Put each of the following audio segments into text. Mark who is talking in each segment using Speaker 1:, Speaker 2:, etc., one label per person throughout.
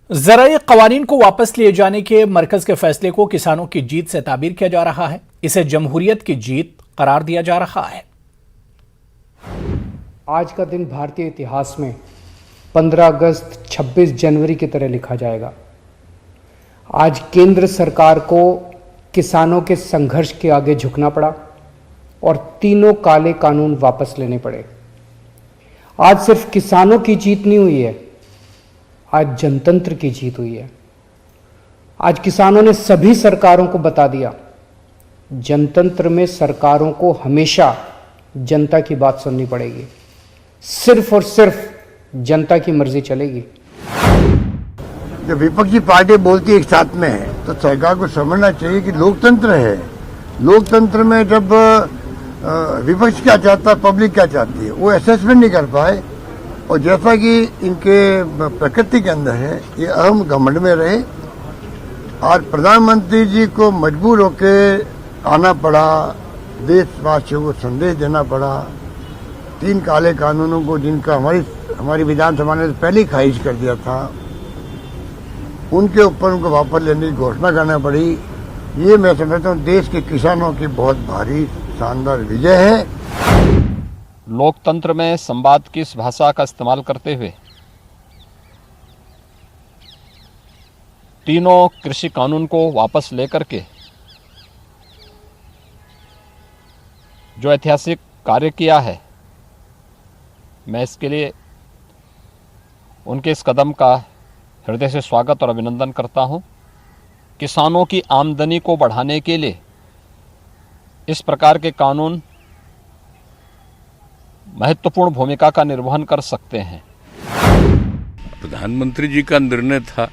Speaker 1: ज़राई क़वानीन को वापस लिए जाने के मरकज के फैसले को किसानों की जीत से ताबीर किया जा रहा है। इसे जमहूरियत की जीत करार दिया जा रहा है।
Speaker 2: आज का दिन भारतीय इतिहास में 15 अगस्त 26 जनवरी की तरह लिखा जाएगा। आज केंद्र सरकार को किसानों के संघर्ष के आगे झुकना पड़ा और तीनों काले कानून वापस लेने पड़े। आज सिर्फ किसानों की जीत नहीं हुई है, आज जनतंत्र की जीत हुई है। आज किसानों ने सभी सरकारों को बता दिया, जनतंत्र में सरकारों को हमेशा जनता की बात सुननी पड़ेगी, सिर्फ और सिर्फ जनता की मर्जी चलेगी।
Speaker 3: जब विपक्षी पार्टी बोलती एक साथ में है तो सरकार को समझना चाहिए कि लोकतंत्र है। लोकतंत्र में जब विपक्ष क्या चाहता है, पब्लिक क्या चाहती है, वो असेसमेंट नहीं कर पाए और जैसा कि इनके प्रकृति के अंदर है, ये अहम घमंड में रहे और प्रधानमंत्री जी को मजबूर होकर आना पड़ा, देशवासियों को संदेश देना पड़ा। 3 काले कानूनों को जिनका हमारी विधानसभा ने पहले ही खारिज कर दिया था, उनके ऊपर उनको वापस लेने की घोषणा करना पड़ी। ये मैं समझता हूँ देश के किसानों की बहुत भारी शानदार विजय है।
Speaker 4: लोकतंत्र में संवाद की इस भाषा का इस्तेमाल करते हुए तीनों कृषि कानून को वापस लेकर के जो ऐतिहासिक कार्य किया है, मैं इसके लिए उनके इस कदम का हृदय से स्वागत और अभिनंदन करता हूं। किसानों की आमदनी को बढ़ाने के लिए इस प्रकार के कानून महत्वपूर्ण भूमिका का निर्वहन कर सकते हैं।
Speaker 5: प्रधानमंत्री जी का निर्णय था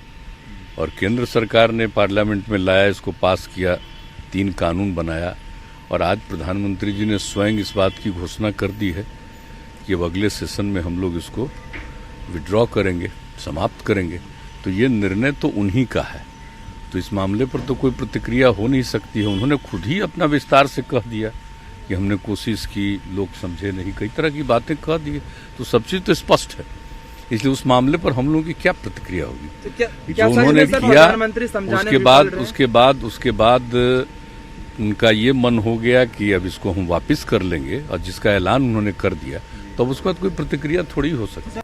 Speaker 5: और केंद्र सरकार ने पार्लियामेंट में लाया, इसको पास किया, 3 कानून बनाया और आज प्रधानमंत्री जी ने स्वयं इस बात की घोषणा कर दी है कि अब अगले सेशन में हम लोग इसको विड्रॉ करेंगे, समाप्त करेंगे। तो ये निर्णय तो उन्हीं का है, तो इस मामले पर तो कोई प्रतिक्रिया हो नहीं सकती है। उन्होंने खुद ही अपना विस्तार से कह दिया कि हमने कोशिश की, लोग समझे नहीं, कई तरह की बातें कह दी, तो सब चीज तो स्पष्ट है। इसलिए उस मामले पर हम लोगों की क्या प्रतिक्रिया होगी?
Speaker 6: तो क्या
Speaker 5: जो उन्होंने किया उसके बाद उनका ये मन हो गया कि अब इसको हम वापस कर लेंगे और जिसका ऐलान उन्होंने कर दिया, तो अब उसके बाद कोई प्रतिक्रिया थोड़ी हो सकती है।